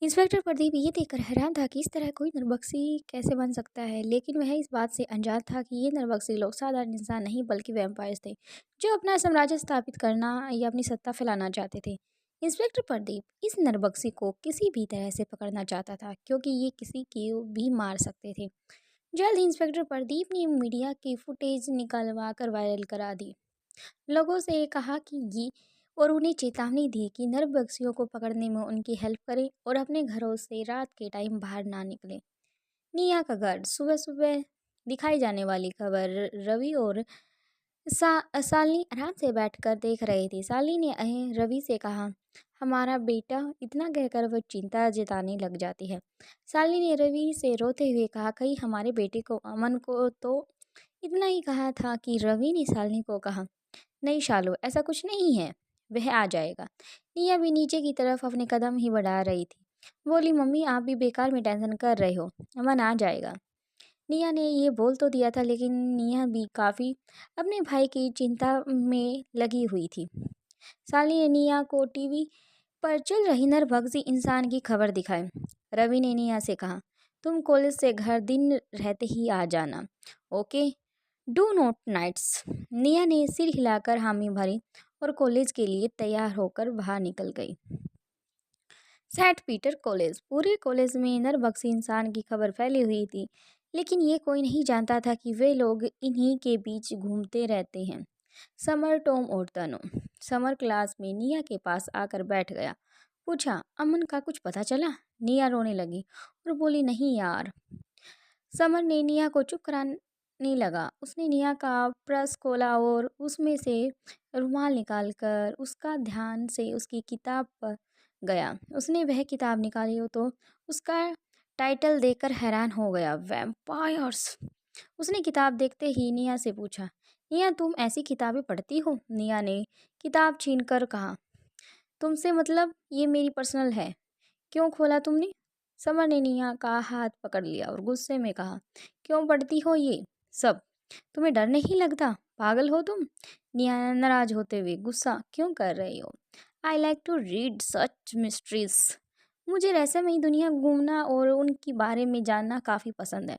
Inspector Pradeep ये देखकर हैरान था कि इस तरह कोई नरभक्षी कैसे बन सकता है, लेकिन वह इस बात से अनजान था कि ये नरभक्षी लोग साधारण इंसान नहीं बल्कि वैम्पायर्स थे, जो अपना साम्राज्य स्थापित करना या अपनी सत्ता फैलाना चाहते थे। इंस्पेक्टर प्रदीप इस नरभक्षी को किसी भी तरह से पकड़ना चाहता था, क्योंकि ये किसी को भी मार सकते थे। जल्द ही इंस्पेक्टर प्रदीप ने मीडिया की फुटेज निकलवा कर वायरल करा दी, लोगों से कहा कि ये और उन्हें चेतावनी दी कि नरभक्षियों को पकड़ने में उनकी हेल्प करें और अपने घरों से रात के टाइम बाहर ना निकलें। निया का घर सुबह सुबह दिखाई जाने वाली खबर रवि और शालिनी आराम से बैठकर देख रहे थे। शालिनी ने रवि से कहा, हमारा बेटा, इतना कहकर वह चिंता जताने लग जाती है। शालिनी ने रवि से रोते हुए कहा, कहीं हमारे बेटे को अमन को तो इतना ही कहा था कि रवि ने शालिनी को कहा, नहीं शालू, ऐसा कुछ नहीं है, वह आ जाएगा। निया भी नीचे की तरफ अपने कदम ही बढ़ा रही थी। बोली, मम्मी आप भी बेकार में टेंशन कर रहे हो, अमन आ जाएगा। निया ने ये बोल तो दिया था, लेकिन निया भी काफ़ी अपने भाई की चिंता में लगी हुई थी। साली ने निया को टीवी पर चल रही नरभक्षी इंसान की खबर दिखाई। रवि ने निया से कहा, तुम कॉलेज से घर दिन रहते ही आ जाना, ओके, डू नॉट नाइट्स। निया ने सिर हिलाकर हामी भरी और कॉलेज के लिए तैयार होकर बाहर निकल गई। Saint Peter College. पूरे कॉलेज में नरभक्षी इंसान की खबर फैली हुई थी, लेकिन ये कोई नहीं जानता था कि वे लोग इन्हीं के बीच घूमते रहते हैं। समर, टॉम और तनु। समर क्लास में निया के पास आकर बैठ गया। पूछा, अमन का कुछ पता चला? निया रोने लगी और बोली, नहीं यार। समर ने निया को चुप कराने लगा। उसने निया का पर्स खोला और उसमें से रुमाल निकालकर उसका ध्यान से उसकी किताब पर गया। उसने वह किताब निकाली हो तो उसका टाइटल देखकर हैरान हो गया, वैम्पायर्स। उसने किताब देखते ही निया से पूछा, निया तुम ऐसी किताबें पढ़ती हो? निया ने किताब छीनकर कहा, तुमसे मतलब ये मेरी पर्सनल है, क्यों खोला तुमने? समर ने निया का हाथ पकड़ लिया और गुस्से में कहा, क्यों पढ़ती हो ये सब? तुम्हें डर नहीं लगता? पागल हो तुम? निया नाराज होते हुए, गुस्सा क्यों कर रही हो? I like to read such mysteries. मुझे रहस्यमयी दुनिया घूमना और उनके बारे में जानना काफ़ी पसंद है।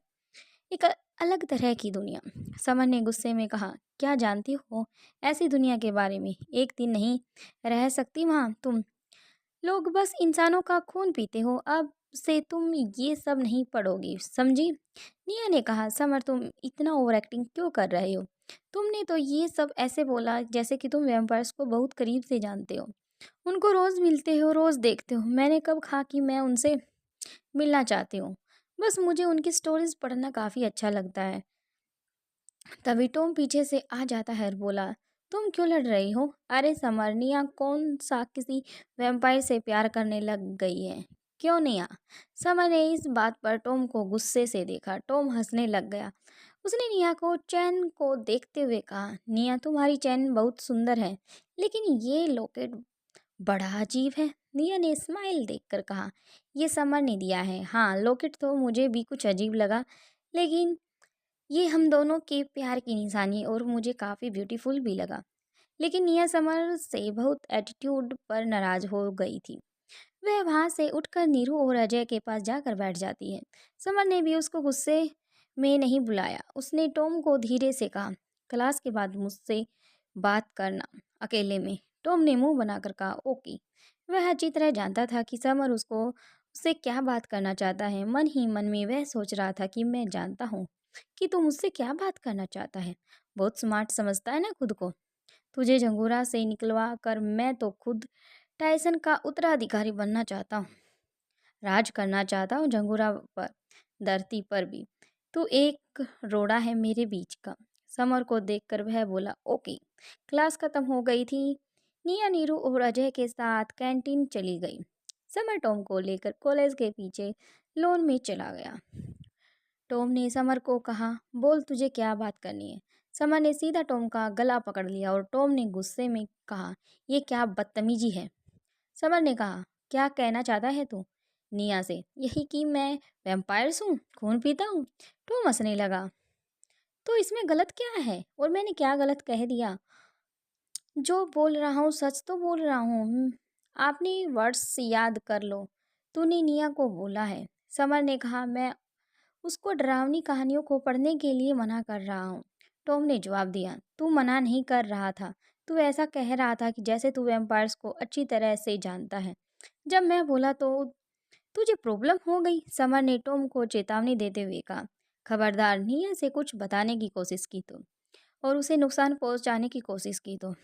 एक अलग तरह की दुनिया। समर ने गुस्से में कहा, क्या जानती हो ऐसी दुनिया के बारे में? एक दिन नहीं रह सकती वहाँ तुम। लोग बस इंसानों का खून पीते हो, अब से तुम ये सब नहीं पढ़ोगी, समझी? निया ने कहा, समर तुम इतना ओवर एक्टिंग क्यों कर रहे हो? तुमने तो ये सब ऐसे बोला जैसे कि तुम वैम्पायर्स को बहुत करीब से जानते हो, उनको रोज़ मिलते हो, रोज़ देखते हो। मैंने कब कहा कि मैं उनसे मिलना चाहती हूँ? बस मुझे उनकी स्टोरीज पढ़ना काफ़ी अच्छा लगता है। तभी टॉम पीछे से आ जाता है और बोला, तुम क्यों लड़ रही हो? अरे समर, निया कौन सा किसी वैम्पायर से प्यार करने लग गई है? क्यों निया? समर ने इस बात पर टॉम को गुस्से से देखा। टॉम हंसने लग गया। उसने निया को चैन को देखते हुए कहा, निया तुम्हारी चैन बहुत सुंदर है, लेकिन ये लॉकेट बड़ा अजीब है। निया ने स्माइल देखकर कहा, ये समर ने दिया है। हाँ, लॉकेट तो मुझे भी कुछ अजीब लगा, लेकिन ये हम दोनों के प्यार की निशानी और मुझे काफ़ी ब्यूटीफुल भी लगा। लेकिन निया समर से बहुत एटीट्यूड पर नाराज हो गई थी। वह वहाँ से उठकर नीरू और अजय के पास जाकर बैठ जाती है। समर ने भी उसको गुस्से में नहीं बुलाया। उसने टॉम को धीरे से कहा, क्लास के बाद मुझसे बात करना अकेले में। टॉम ने मुंह बनाकर कहा, ओके। वह अच्छी तरह जानता था कि समर उससे क्या बात करना चाहता है। मन ही मन में वह सोच रहा था कि मैं जानता हूँ कि तू मुझसे क्या बात करना चाहता है। बहुत स्मार्ट समझता है ना खुद को। तुझे झंगोरा से निकलवा कर मैं तो खुद टाइसन का उत्तराधिकारी बनना चाहता हूँ, राज करना चाहता हूँ झंगोरा पर, धरती पर भी। तू एक रोड़ा है मेरे बीच का। समर को देखकर वह बोला, ओके। क्लास खत्म हो गई थी। निया नीरू और अजय के साथ कैंटीन चली गई। समर टॉम को लेकर कॉलेज के पीछे लॉन में चला गया। टॉम ने समर को कहा, बोल तुझे क्या बात करनी है? समर ने सीधा टॉम का गला पकड़ लिया और टॉम ने गुस्से में कहा, ये क्या बदतमीजी है? समर ने कहा, क्या कहना चाहता है तू? निया से, यही कि मैं वैम्पायर्स हूँ, खून पीता हूँ। टॉम हंसने लगा, तो इसमें गलत क्या है? और मैंने क्या गलत कह दिया? जो बोल रहा हूँ सच तो बोल रहा हूँ। आपने वर्ड्स याद कर लो। तूने निया को बोला है। समर ने कहा, मैं उसको डरावनी कहानियों को पढ़ने के लिए मना कर रहा हूँ। टॉम ने जवाब दिया, तू मना नहीं कर रहा था। तू ऐसा कह रहा था कि जैसे तू वैम्पायर्स को अच्छी तरह से जानता है। जब मैं बोला तो तुझे प्रॉब्लम हो गई। समर ने टॉम को चेतावनी देते हुए कहा, खबरदार निया से कुछ बताने की कोशिश की तो, और उसे नुकसान पहुंचाने की कोशिश की तो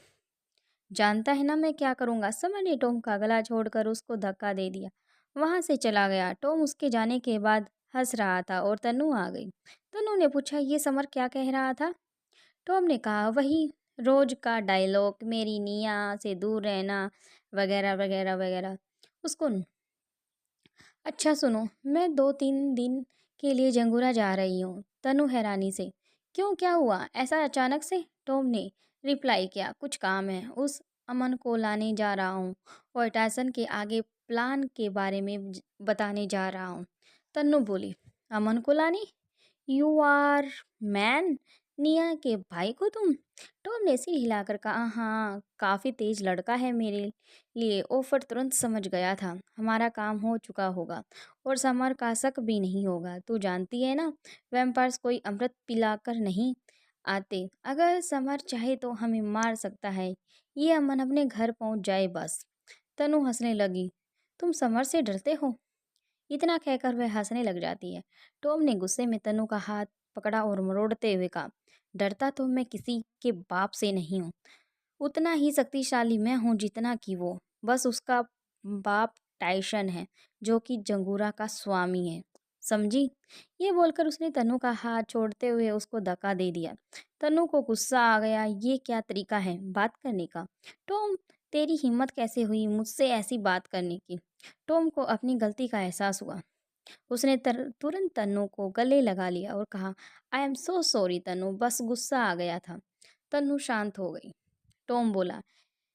जानता है ना मैं क्या करूंगा। समर ने टॉम का गला छोड़कर उसको धक्का दे दिया, वहां से चला गया। टॉम उसके जाने के बाद हंस रहा था और तन्नू आ गई। तन्नू ने पूछा, ये समर क्या कह रहा था? टॉम ने कहा, वही रोज का डायलॉग, मेरी निया से दूर रहना, वगैरह वगैरह वगैरह। उसको अच्छा सुनो, मैं 2-3 दिन के लिए जंगूरा जा रही हूँ। तनु हैरानी से, क्यों, क्या हुआ ऐसा अचानक से? टॉम ने रिप्लाई किया, कुछ काम है, उस अमन को लाने जा रहा हूँ और टायसन के आगे प्लान के बारे में बताने जा रहा हूँ। तन्नू बोली, अमन को लाने? यू आर मैन, निया के भाई को तुम? टॉम ने सिर हिलाकर कहा, हाँ, काफ़ी तेज लड़का है मेरे लिए। ऑफर तुरंत समझ गया था हमारा काम हो चुका होगा और समर का शक भी नहीं होगा। तू जानती है ना, वैम्पायर्स कोई अमृत पिलाकर नहीं आते। अगर समर चाहे तो हमें मार सकता है। ये अमन अपने घर पहुंच जाए बस। तनु हंसने लगी, तुम समर से डरते हो? इतना कहकर वह हंसने लग जाती है। टॉम ने गुस्से में तनु का हाथ पकड़ा और मरोड़ते हुए कहा, डरता तो मैं किसी के बाप से नहीं हूँ। उतना ही शक्तिशाली मैं हूँ जितना कि वो। बस उसका बाप टाइसन है, जो कि जंगूरा का स्वामी है, समझी? ये बोलकर उसने तनु का हाथ छोड़ते हुए उसको धक्का दे दिया। तनु को गुस्सा आ गया, ये क्या तरीका है बात करने का? टॉम, तेरी हिम्मत कैसे हुई मुझसे ऐसी बात करने की? टॉम को अपनी गलती का एहसास हुआ। उसने तुरंत तन्नू को गले लगा लिया और कहा, I am so sorry Tannu, बस गुस्सा आ गया था। तन्नू शांत हो गई। टॉम बोला,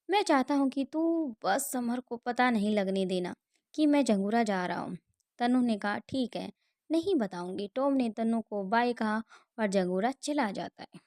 मैं चाहता हूँ कि तू बस समर को पता नहीं लगने देना कि मैं जंगूरा जा रहा हूँ। तन्नू ने कहा, ठीक है, नहीं बताऊंगी। टॉम ने तन्नू को बाय कहा और जंगूरा चला जाता है।